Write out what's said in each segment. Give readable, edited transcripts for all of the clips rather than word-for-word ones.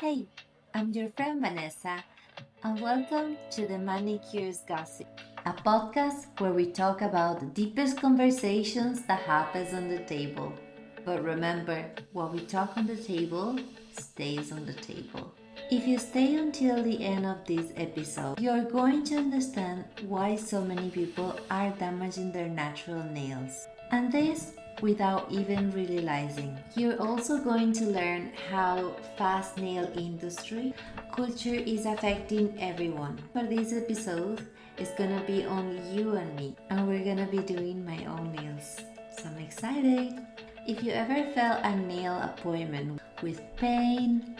Hey, I'm your friend Vanessa, and welcome to the Manicurist Gossip, a podcast where we talk about the deepest conversations that happens on the table. But remember, what we talk on the table stays on the table. If you stay until the end of this episode, you're going to understand why so many people are damaging their natural nails. And this without even realizing. You're also going to learn how fast nail industry culture is affecting everyone. For this episode, it's gonna be only you and me, and we're gonna be doing my own nails. So I'm excited. If you ever felt a nail appointment with pain,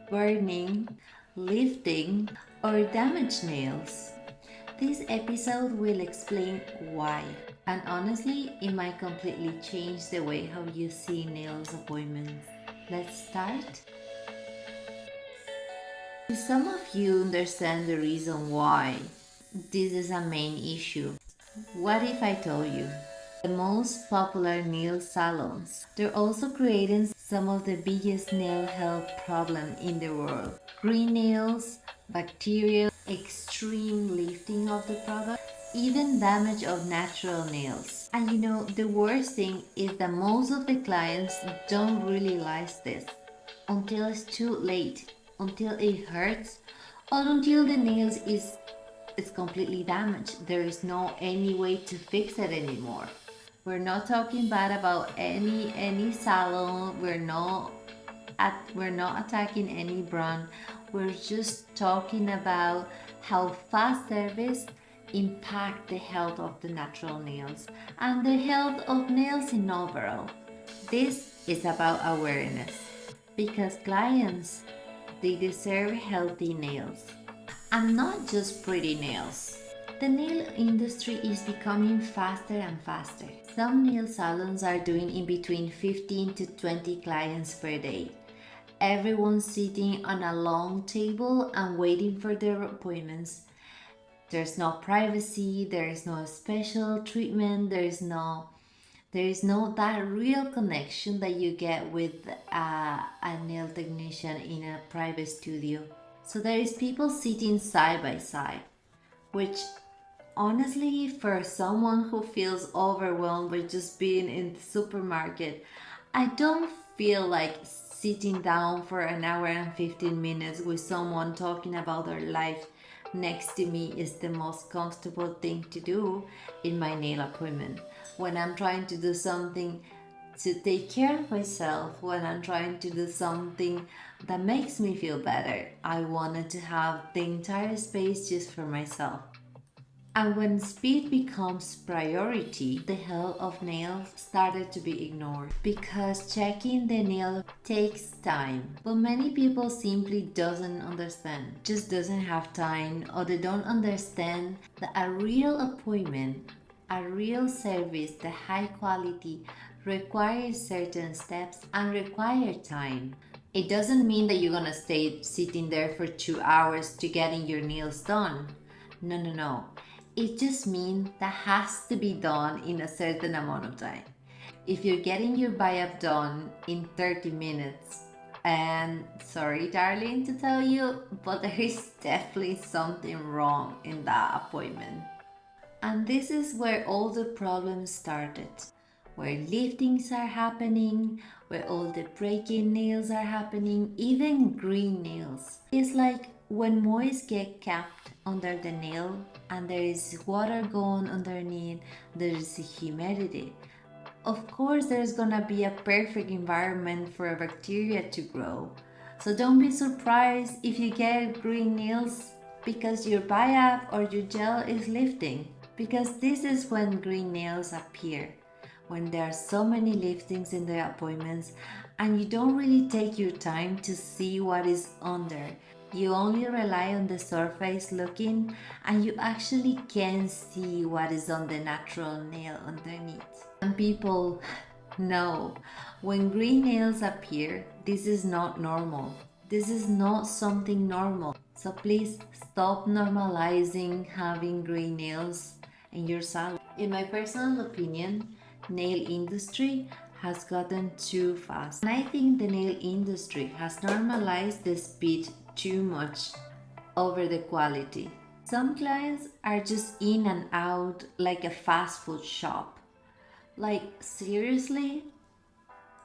burning, lifting, or damaged nails, this episode will explain why. And honestly, it might completely change the way how you see nails appointments. Let's start. Do some of you understand the reason why this is a main issue? What if I told you? The most popular nail salons, they're also creating some of the biggest nail health problems in the world. Green nails, bacterial, extreme lifting of the product, even damage of natural nails. And the worst thing is that most of the clients don't realize this until it's too late, until it hurts, or until the nails is completely damaged. There is no any way to fix it anymore. We're not talking bad about any salon. We're not attacking any brand. We're just talking about how fast service impact the health of the natural nails and the health of nails in overall. This is about awareness because clients, they deserve healthy nails and not just pretty nails. The nail industry is becoming faster and faster. Some nail salons are doing in between 15 to 20 clients per day. Everyone's sitting on a long table and waiting for their appointments. There's no privacy, there is no special treatment, there is no that real connection that you get with a nail technician in a private studio. So there is people sitting side by side, which honestly, for someone who feels overwhelmed by just being in the supermarket, I don't feel like sitting down for an hour and 15 minutes with someone talking about their life next to me is the most comfortable thing to do in my nail appointment. When I'm trying to do something to take care of myself, when I'm trying to do something that makes me feel better, I wanted to have the entire space just for myself. And when speed becomes priority, the health of nails started to be ignored because checking the nail takes time. But many people simply doesn't understand, just doesn't have time, or they don't understand that a real appointment, a real service, the high quality requires certain steps and require time. It doesn't mean that you're gonna stay sitting there for 2 hours to getting your nails done. No, no, no. It just means that has to be done in a certain amount of time. If you're getting your buy-up done in 30 minutes, and sorry, darling, to tell you, but there is definitely something wrong in that appointment. And this is where all the problems started, where liftings are happening, where all the breaking nails are happening, even green nails. It's like when moist get capped under the nail and there is water going underneath, there is humidity. Of course, there's gonna be a perfect environment for a bacteria to grow. So don't be surprised if you get green nails because your biop or your gel is lifting. Because this is when green nails appear, when there are so many liftings in the appointments and you don't really take your time to see what is under. You only rely on the surface looking and you actually can't see what is on the natural nail underneath. And people know when green nails appear, this is not normal. This is not something normal. So please stop normalizing having green nails in your salon. In my personal opinion, nail industry has gotten too fast. And I think the nail industry has normalized the speed too much over the quality. Some clients are just in and out like a fast food shop. Like, seriously?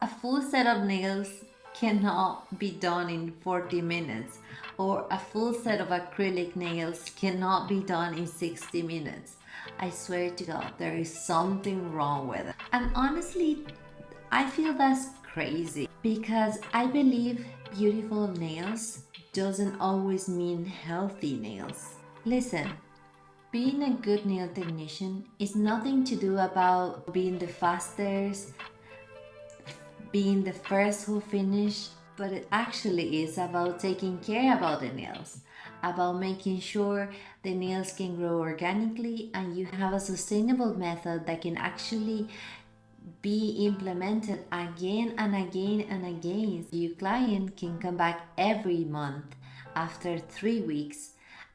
A full set of nails cannot be done in 40 minutes, or a full set of acrylic nails cannot be done in 60 minutes. I swear to God, there is something wrong with it. And honestly, I feel that's crazy because I believe beautiful nails doesn't always mean healthy nails. Listen, being a good nail technician is nothing to do about being the fastest, being the first who finish, but it actually is about taking care about the nails, about making sure the nails can grow organically and you have a sustainable method that can actually be implemented again and again and again. Your client can come back every month after 3 weeks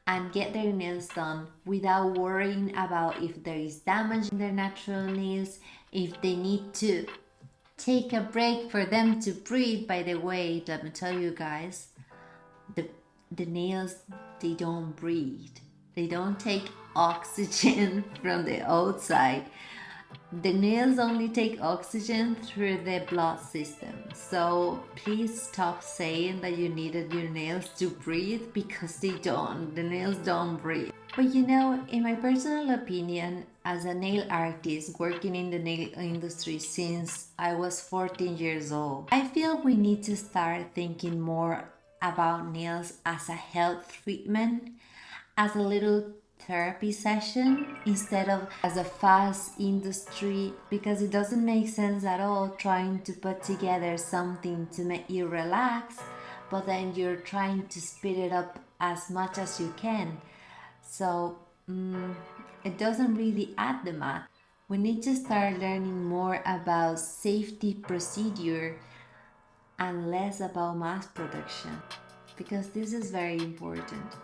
and get their nails done without worrying about if there is damage in their natural nails, if they need to take a break for them to breathe. By the way, let me tell you guys, the nails, they don't breathe. They don't take oxygen from the outside. The nails only take oxygen through the blood system. So please stop saying that you needed your nails to breathe, because they don't. The nails don't breathe. But you know, in my personal opinion, as a nail artist working in the nail industry since I was 14 years old, I feel we need to start thinking more about nails as a health treatment, as a little therapy session, instead of as a fast industry, because it doesn't make sense at all trying to put together something to make you relax, but then you're trying to speed it up as much as you can. So it doesn't really add the math. We need to start learning more about safety procedure and less about mass production, because this is very important.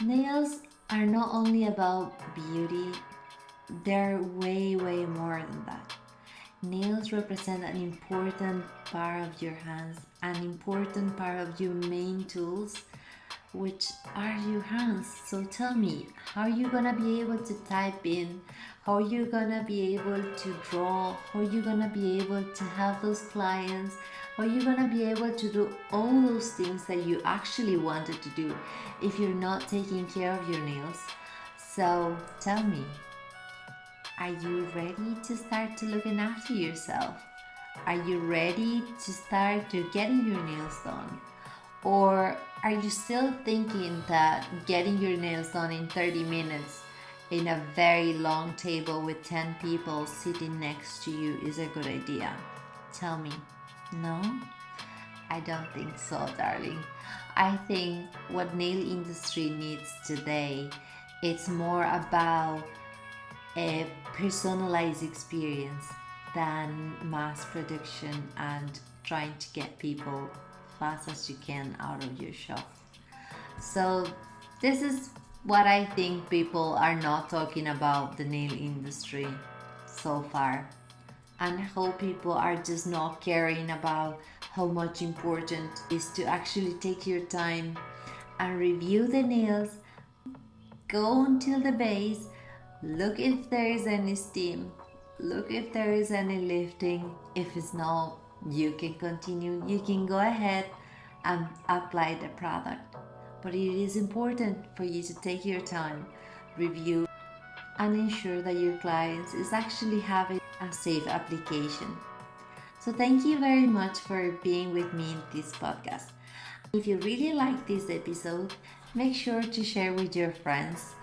Nails are not only about beauty, they're way, way more than that. Nails represent an important part of your hands, an important part of your main tools, which are your hands. So tell me, how are you gonna be able to type in? How are you gonna be able to draw? How are you gonna be able to have those clients? How are you gonna be able to do all those things that you actually wanted to do if you're not taking care of your nails? So tell me, are you ready to start to looking after yourself? Are you ready to start to getting your nails done? Or are you still thinking that getting your nails done in 30 minutes in a very long table with 10 people sitting next to you is a good idea? Tell me. No? I don't think so, darling. I think what nail industry needs today, it's more about a personalized experience than mass production and trying to get people fast as you can out of your shop. So this is what I think people are not talking about the nail industry so far. And I hope people are just not caring about how much important it is to actually take your time and review the nails, go until the base, look if there is any steam, look if there is any lifting. If it's not, you can continue. You can go ahead and apply the product. But it is important for you to take your time, review, and ensure that your clients is actually having a safe application. So thank you very much for being with me in this podcast. If you really like this episode, make sure to share with your friends